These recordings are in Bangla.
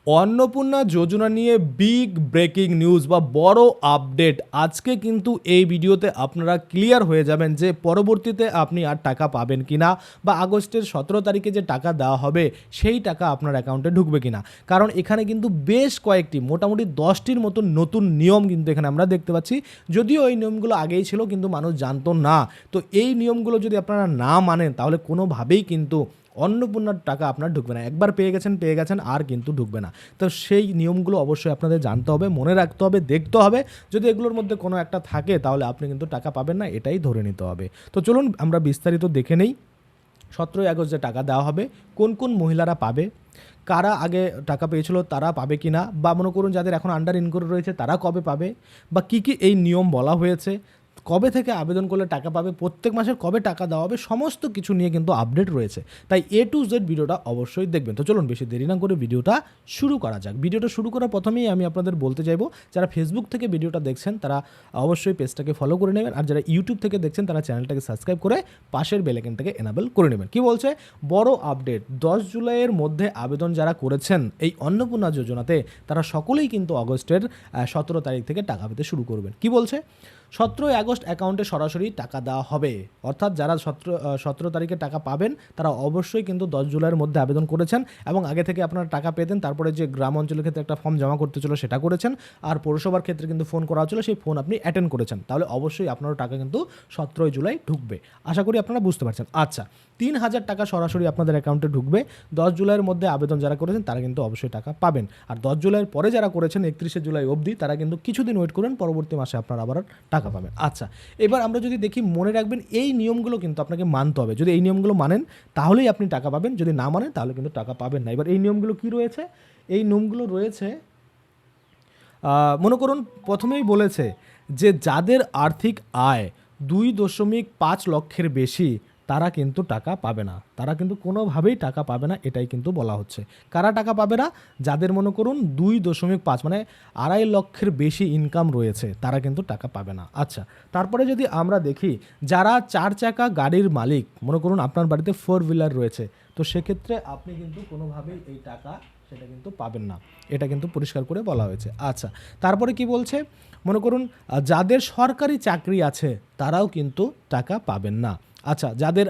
অন্নপূর্ণা যোজনা নিয়ে বিগ ব্রেকিং নিউজ বা বড় আপডেট আজকে কিন্তু এই ভিডিওতে আপনারা ক্লিয়ার হয়ে যাবেন যে পরবর্তীতে আপনি আর টাকা পাবেন কিনা বা আগস্টের 17 তারিখে যে টাকা দেওয়া হবে সেই টাকা আপনার অ্যাকাউন্টে ঢুকবে কিনা। কারণ এখানে কিন্তু বেশ কয়েকটি মোটামুটি 10টির মতো নতুন নিয়ম কিন্তু এখানে আমরা দেখতে পাচ্ছি। যদিও এই নিয়মগুলো আগেই ছিল কিন্তু মানুষ জানতো না। তো এই নিয়মগুলো যদি আপনারা না মানেন তাহলে কোনোভাবেই কিন্তু অন্নপূর্ণার টাকা আপনার ঢুকবে না। একবার পেয়ে গেছেন আর কিন্তু ঢুকবে না। তো সেই নিয়মগুলো অবশ্যই আপনাদের জানতে হবে, মনে রাখতে হবে, দেখতে হবে। যদি এগুলোর মধ্যে কোনো একটা থাকে তাহলে আপনি কিন্তু টাকা পাবেন না, এটাই ধরে নিতে হবে। তো চলুন আমরা বিস্তারিত দেখে নেই। 17ই আগস্ট যে টাকা দেওয়া হবে কোন কোন মহিলারা পাবে, কারা আগে টাকা পেয়েছিল তারা পাবে কিনা, বা মনে করুন যাদের এখন আন্ডার ইনকোয়ারি রয়েছে তারা কবে পাবে, বা কী কী এই নিয়ম বলা হয়েছে, কবে থেকে আবেদন করলে টাকা পাবে, প্রত্যেক মাসের কবে টাকা দেওয়া হবে, সমস্ত কিছু নিয়ে কিন্তু আপডেট রয়েছে। তাই A to Z ভিডিওটা অবশ্যই দেখবেন। তো চলুন বেশি দেরি না করে ভিডিওটা শুরু করা যাক। ভিডিওটা শুরু করার প্রথমেই আমি আপনাদের বলতে চাইবো, যারা ফেসবুক থেকে ভিডিওটা দেখছেন তারা অবশ্যই পেজটাকে ফলো করে নেবেন, আর যারা ইউটিউব থেকে দেখছেন তারা চ্যানেলটাকে সাবস্ক্রাইব করে পাশের বেল আইকনটাকে এনাবেল করে নেবেন। কি বলছে বড় আপডেট, 10 জুলাইয়ের মধ্যে আবেদন যারা করেছেন এই অন্নপূর্ণা যোজনাতে তারা সকলেই কিন্তু আগস্টের 17 তারিখ থেকে টাকা পেতে শুরু করবেন। কি বলছে 17ই আগস্ট অ্যাকাউন্টে সরাসরি টাকা দেওয়া হবে। অর্থাৎ যারা 17 তারিখে টাকা পাবেন তারা অবশ্যই কিন্তু 10 জুলাইয়ের মধ্যে আবেদন করেছেন এবং আগে থেকে আপনারা টাকা পেতেন। তারপরে যে গ্রাম অঞ্চলের ক্ষেত্রে একটা ফর্ম জমা করতে ছিল সেটা করেছেন, আর পৌরসভার ক্ষেত্রে কিন্তু ফোন করা হচ্ছিল, সেই ফোন আপনি অ্যাটেন্ড করেছেন, তাহলে অবশ্যই আপনারও টাকা কিন্তু 17 জুলাই ঢুকবে। আশা করি আপনারা বুঝতে পারছেন। আচ্ছা, 3000 টাকা সরাসরি আপনাদের অ্যাকাউন্টে ঢুকবে। 10 জুলাইয়ের মধ্যে আবেদন যারা করেছেন তারা কিন্তু অবশ্যই টাকা পাবেন। আর 10 জুলাইয়ের পরে যারা করেছেন 31শে জুলাই অবধি তারা কিন্তু কিছুদিন ওয়েট করেন, পরবর্তী মাসে আপনারা আবার টাকা পাবেন। আচ্ছা, এবার আমরা যদি দেখি, মনে রাখবেন এই নিয়মগুলো কিন্তু আপনাকে মানতে হবে। যদি এই নিয়মগুলো মানেন তাহলেই আপনি টাকা পাবেন, যদি না মানেন তাহলে কিন্তু টাকা পাবেন না। এবার এই নিয়মগুলো কি রয়েছে? এই নিয়মগুলো রয়েছে, মনে করুন প্রথমেই বলেছে যে যাদের আর্থিক আয় 2.5 লক্ষের বেশি তারা কিন্তু টাকা পাবে না, তারা কিন্তু কোনোভাবেই টাকা পাবে না, এটাই কিন্তু বলা হচ্ছে। কারা টাকা পাবে না? যাদের মনে করুন 2.5 মানে 2.5 লক্ষের বেশি ইনকাম রয়েছে তারা কিন্তু টাকা পাবে না। আচ্ছা, তারপরে যদি আমরা দেখি যারা 4 চাকা গাড়ির মালিক, মনে করুন আপনার বাড়িতে 4 হুইলার রয়েছে, তো সেক্ষেত্রে আপনি কিন্তু কোনোভাবেই এই টাকা সেটা কিন্তু পাবেন না, এটা কিন্তু পরিষ্কার করে বলা হয়েছে। আচ্ছা, তারপরে কি বলছে, মনে করুন যাদের সরকারি চাকরি আছে তারাও কিন্তু টাকা পাবেন না। আচ্ছা, যাদের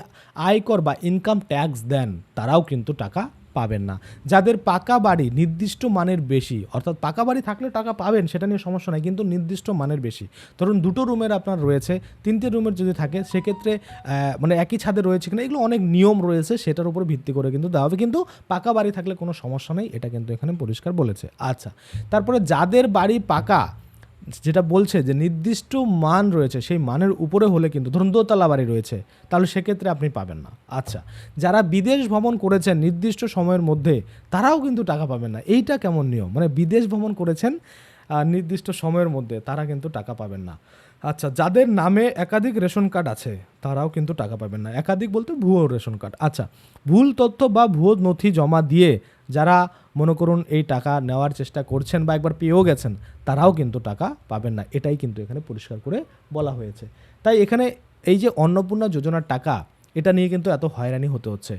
আয়কর বা ইনকাম ট্যাক্স দেন তারাও কিন্তু টাকা পাবেন না। যাদের পাকা বাড়ি নির্দিষ্ট মানের বেশি, অর্থাৎ পাকা বাড়ি থাকলে টাকা পাবেন সেটা নিয়ে সমস্যা নাই, কিন্তু নির্দিষ্ট মানের বেশি, ধরুন 2টো রুমের আপনার রয়েছে, 3টে রুমের যদি থাকে সেক্ষেত্রে মানে একই ছাদে রয়েছে কিনা, এগুলো অনেক নিয়ম রয়েছে, সেটার উপর ভিত্তি করে কিন্তু দেওয়া হবে, কিন্তু পাকা বাড়ি থাকলে কোনো সমস্যা নেই, এটা কিন্তু এখানে পরিষ্কার বলেছে। আচ্ছা, তারপরে যাদের বাড়ি পাকা, যেটা বলছে যে নির্দিষ্ট মান রয়েছে সেই মানের উপরে হলে কিন্তু, ধরুন দোতলা বাড়ি রয়েছে, তাহলে সেক্ষেত্রে আপনি পাবেন না। আচ্ছা, যারা বিদেশ ভ্রমণ করেছেন নির্দিষ্ট সময়ের মধ্যে তারাও কিন্তু টাকা পাবেন না। এইটা কেমন নিয়ম? মানে বিদেশ ভ্রমণ করেছেন নির্দিষ্ট সময়ের মধ্যে তারা কিন্তু টাকা পাবেন না। আচ্ছা, যাদের নামে একাধিক রেশন কার্ড আছে তারাও কিন্তু টাকা পাবেন না। একাধিক বলতে ভুয়ো রেশন কার্ড। আচ্ছা, ভুল তথ্য বা ভুয়ো নথি জমা দিয়ে যারা মনে করুন এই টাকা নেওয়ার চেষ্টা করছেন বা একবার পেয়েও গেছেন তারাও কিন্তু টাকা পাবেন না, এটাই কিন্তু এখানে পরিষ্কার করে বলা হয়েছে। তাই এখানে এই যে অন্নপূর্ণা যোজনার টাকা, এটা নিয়ে কিন্তু এত হয়রানি হতে হচ্ছে।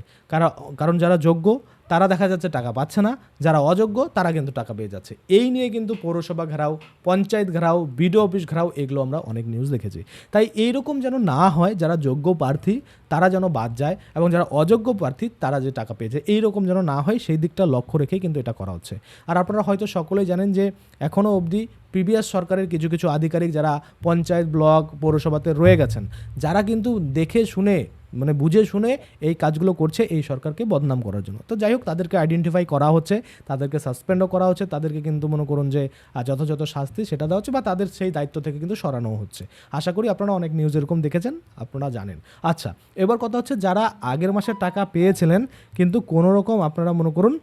কারণ যারা যোগ্য তারা দেখা যাচ্ছে টাকা পাচ্ছে না, যারা অযোগ্য তারা কিন্তু টাকা পেয়ে যাচ্ছে। এই নিয়ে কিন্তু পৌরসভা ঘেরাও, পঞ্চায়েত ঘেরাও, বিডিও অফিস ঘেরাও, এগুলো আমরা অনেক নিউজ দেখেছি। তাই এইরকম যেন না হয়, যারা যোগ্য প্রার্থী তারা যেন বাদ যায় এবং যারা অযোগ্য প্রার্থী তারা যে টাকা পেয়েছে এইরকম যেন না হয়, সেই দিকটা লক্ষ্য রেখেই কিন্তু এটা করা হচ্ছে। আর আপনারা হয়তো সকলেই জানেন যে এখনও অবধি প্রিভিয়াস সরকারের কিছু কিছু আধিকারিক যারা পঞ্চায়েত, ব্লক, পৌরসভাতে রয়ে গেছেন, যারা কিন্তু দেখে শুনে মানে বুঝে শুনে এই কাজগুলো করছে এই সরকারকে বদনাম করার জন্য। তো যাই হোক, তাদেরকে আইডেন্টিফাই করা হচ্ছে, তাদেরকে সাসপেন্ডও করা হচ্ছে, তাদেরকে কিন্তু মনে করুন যে যথাযথ শাস্তি সেটা দেওয়া হচ্ছে, বা তাদের সেই দায়িত্ব থেকে কিন্তু সরানো হচ্ছে। আশা করি আপনারা অনেক নিউজ এরকম দেখেছেন, আপনারা জানেন। আচ্ছা, এবার কথা হচ্ছে যারা আগের মাসে টাকা পেয়েছিলেন কিন্তু কোনো রকম আপনারা মনে করুন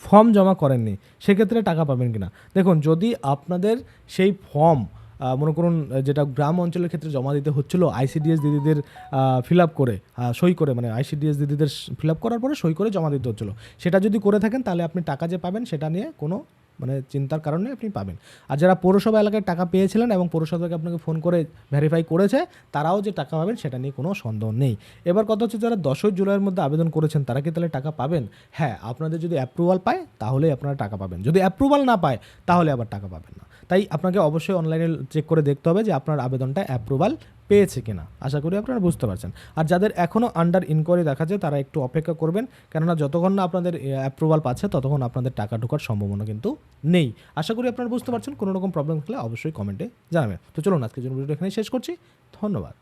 ফর্ম জমা করেননি, সেক্ষেত্রে টাকা পাবেন কিনা। দেখুন, যদি আপনাদের সেই ফর্ম মনে করুন যেটা গ্রাম অঞ্চলের ক্ষেত্রে জমা দিতে হচ্ছিলো আইসিডিএস দিদিদের ফিল আপ করে সই করে, মানে আইসিডিএস দিদিদের ফিল আপ করার পরে সই করে জমা দিতে হচ্ছিলো, সেটা যদি করে থাকেন তাহলে আপনি টাকা যে পাবেন সেটা নিয়ে কোনো মানে চিন্তার কারণে আপনি পাবেন। আর যারা পৌরসভা এলাকায় টাকা পেয়েছিলেন এবং পৌরসভা থেকে আপনাকে ফোন করে ভেরিফাই করেছে, তারাও যে টাকা পাবেন সেটা নিয়ে কোনো সন্দেহ নেই। এবার কথা হচ্ছে যারা 10ই জুলাইয়ের মধ্যে আবেদন করেছেন তারা কি তাহলে টাকা পাবেন? হ্যাঁ, আপনাদের যদি অ্যাপ্রুভাল পায় তাহলেই আপনারা টাকা পাবেন, যদি অ্যাপ্রুভাল না পায় তাহলে আবার টাকা পাবেন না। তাই আপনাকে অবশ্যই অনলাইনে চেক করে দেখতে হবে যে আপনার আবেদনটা অ্যাপ্রুভাল পেয়েছে কিনা। আশা করি আপনারা বুঝতে পারছেন। আর যাদের এখনও আন্ডার ইনকোয়ারি দেখাচ্ছে তারা একটু অপেক্ষা করবেন, কেননা যতক্ষণ না আপনাদের অ্যাপ্রুভাল পাচ্ছে ততক্ষণ আপনাদের টাকা ঢোকার সম্ভাবনা কিন্তু নেই। আশা করি আপনারা বুঝতে পারছেন। কোনো রকম প্রবলেম থাকলে অবশ্যই কমেন্টে জানাবেন। তো চলুন আজকের জন্য ভিডিওটা এখানেই শেষ করছি। ধন্যবাদ।